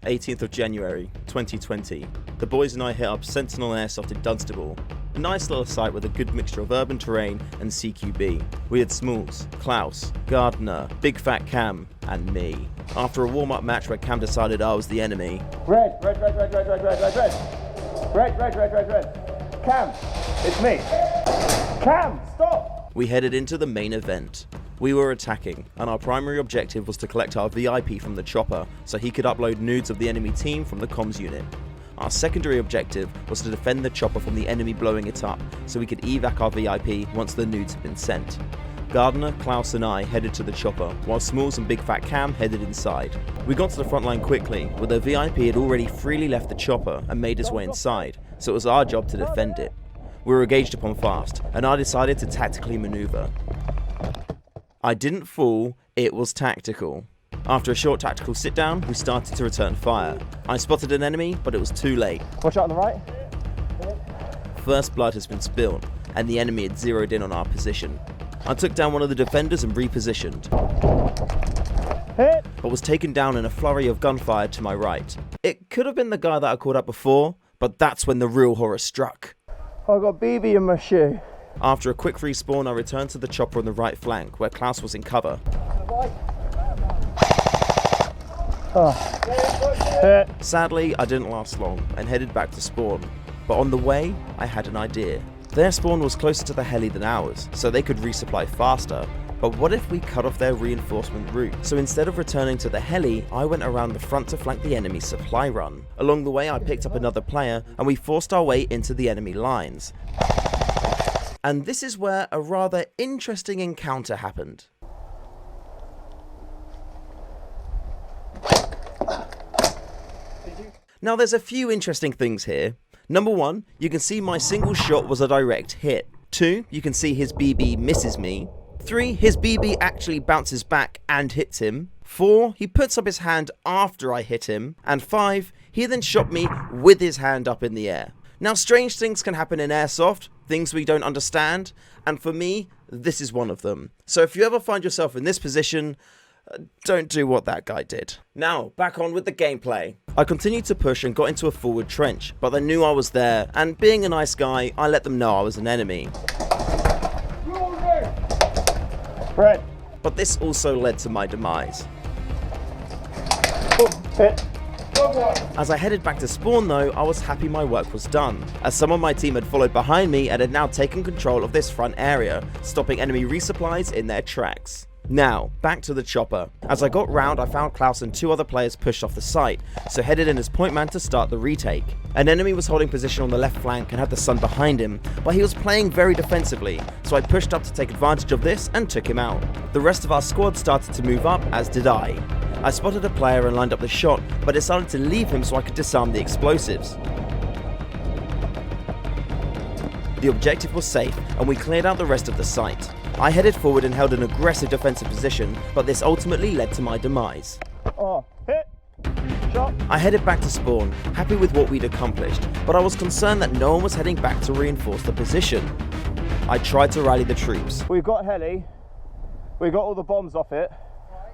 18th of January, 2020. The boys and I hit up Sentinel Airsoft in Dunstable. A nice little site with a good mixture of urban terrain and CQB. We had Smalls, Klaus, Gardner, Big Fat Cam, and me. After a warm-up match where Cam decided I was the enemy. Red. Cam, it's me. Cam, stop! We headed into the main event. We were attacking, and our primary objective was to collect our VIP from the chopper so he could upload nudes of the enemy team from the comms unit. Our secondary objective was to defend the chopper from the enemy blowing it up so we could evac our VIP once the nudes had been sent. Gardner, Klaus and I headed to the chopper, while Smalls and Big Fat Cam headed inside. We got to the front line quickly, where the VIP had already freely left the chopper and made his way inside, so it was our job to defend it. We were engaged upon fast, and I decided to tactically maneuver. I didn't fall, it was tactical. After a short tactical sit down, we started to return fire. I spotted an enemy, but it was too late. Watch out on the right. First blood has been spilled, and the enemy had zeroed in on our position. I took down one of the defenders and repositioned, but was taken down in a flurry of gunfire to my right. It could have been the guy that I called up before, but that's when the real horror struck. I got BB in my shoe. After a quick respawn, I returned to the chopper on the right flank, where Klaus was in cover. Sadly, I didn't last long, and headed back to spawn. But on the way, I had an idea. Their spawn was closer to the heli than ours, so they could resupply faster. But what if we cut off their reinforcement route? So instead of returning to the heli, I went around the front to flank the enemy supply run. Along the way, I picked up another player, and we forced our way into the enemy lines. And this is where a rather interesting encounter happened. Now there's a few interesting things here. Number 1, you can see my single shot was a direct hit. 2, you can see his BB misses me. 3, his BB actually bounces back and hits him. 4, he puts up his hand after I hit him. And 5, he then shot me with his hand up in the air. Now strange things can happen in Airsoft, things we don't understand, and for me, this is one of them. So if you ever find yourself in this position, don't do what that guy did. Now, back on with the gameplay. I continued to push and got into a forward trench, but they knew I was there, and being a nice guy, I let them know I was an enemy. Red. But this also led to my demise. Hit. As I headed back to spawn though, I was happy my work was done, as some of my team had followed behind me and had now taken control of this front area, stopping enemy resupplies in their tracks. Now, back to the chopper. As I got round, I found Klaus and 2 other players pushed off the site, so headed in as point man to start the retake. An enemy was holding position on the left flank and had the sun behind him, but he was playing very defensively, so I pushed up to take advantage of this and took him out. The rest of our squad started to move up, as did I. I spotted a player and lined up the shot, but decided to leave him so I could disarm the explosives. The objective was safe, and we cleared out the rest of the site. I headed forward and held an aggressive defensive position, but this ultimately led to my demise. Hit. Shot. I headed back to spawn, happy with what we'd accomplished, but I was concerned that no one was heading back to reinforce the position. I tried to rally the troops. We've got heli, we got all the bombs off it,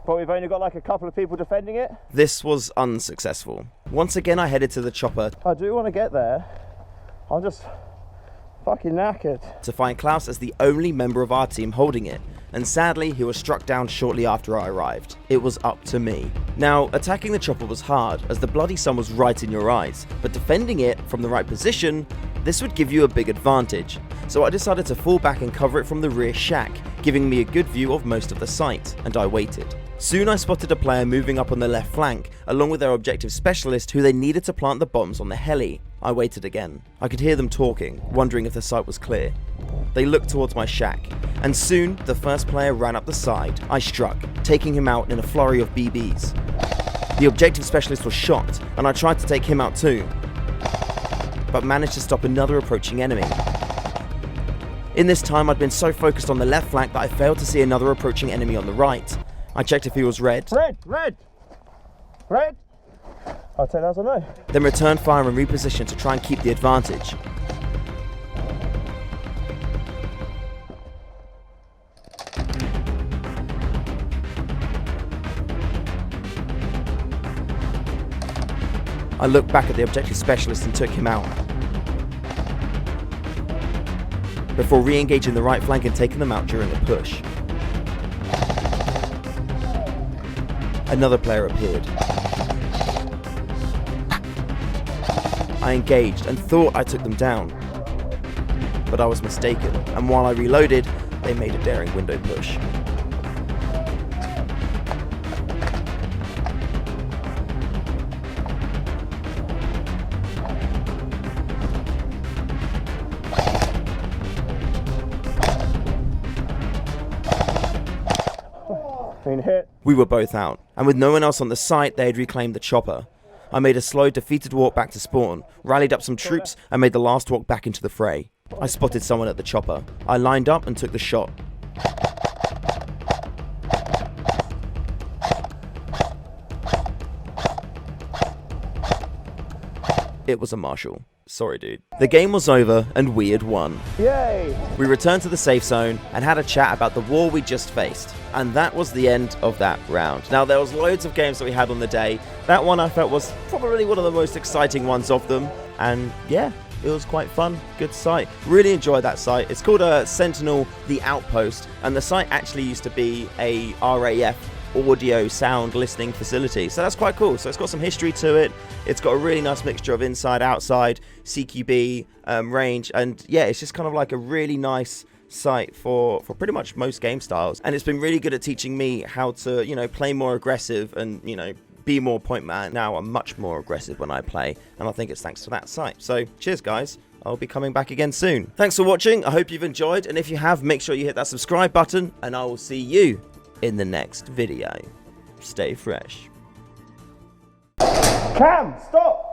but we've only got like a couple of people defending it. This was unsuccessful. Once again I headed to the chopper I do want to get there, I'm just fucking knackered. to find Klaus as the only member of our team holding it, and sadly he was struck down shortly after I arrived. It was up to me. Now, attacking the chopper was hard, as the bloody sun was right in your eyes, but defending it from the right position, this would give you a big advantage. So I decided to fall back and cover it from the rear shack, giving me a good view of most of the site, and I waited. Soon I spotted a player moving up on the left flank, along with their objective specialist who they needed to plant the bombs on the heli. I waited again. I could hear them talking, wondering if the site was clear. They looked towards my shack, and soon the first player ran up the side. I struck, taking him out in a flurry of BBs. The objective specialist was shot, and I tried to take him out too, but managed to stop another approaching enemy. In this time I'd been so focused on the left flank that I failed to see another approaching enemy on the right. I checked if he was red. Red. I'll take that as a no. Then returned fire and repositioned to try and keep the advantage. I looked back at the objective specialist and took him out, before re-engaging the right flank and taking them out during a push. Another player appeared. I engaged and thought I took them down, but I was mistaken, and while I reloaded, they made a daring window push. Been hit. We were both out, and with no one else on the site, they had reclaimed the chopper. I made a slow, defeated walk back to spawn, rallied up some troops, and made the last walk back into the fray. I spotted someone at the chopper. I lined up and took the shot. It was a marshal. Sorry, dude. The game was over, and we had won. Yay! We returned to the safe zone and had a chat about the war we just faced. And that was the end of that round. Now, there was loads of games that we had on the day. That one I felt was probably one of the most exciting ones of them. And yeah, it was quite fun. Good site. Really enjoyed that site. It's called Sentinel, the Outpost. And the site actually used to be a RAF audio sound listening facility, so that's quite cool. So it's got some history to it. It's got a really nice mixture of inside, outside, CQB, range, and yeah, it's just kind of like a really nice site for pretty much most game styles. And it's been really good at teaching me how to, you know, play more aggressive and, you know, be more point man. Now I'm much more aggressive when I play, and I think it's thanks to that site. So cheers, guys. I'll be coming back again soon. Thanks for watching. I hope you've enjoyed, and if you have, make sure you hit that subscribe button, and I will see you in the next video. Stay fresh. Cam, stop!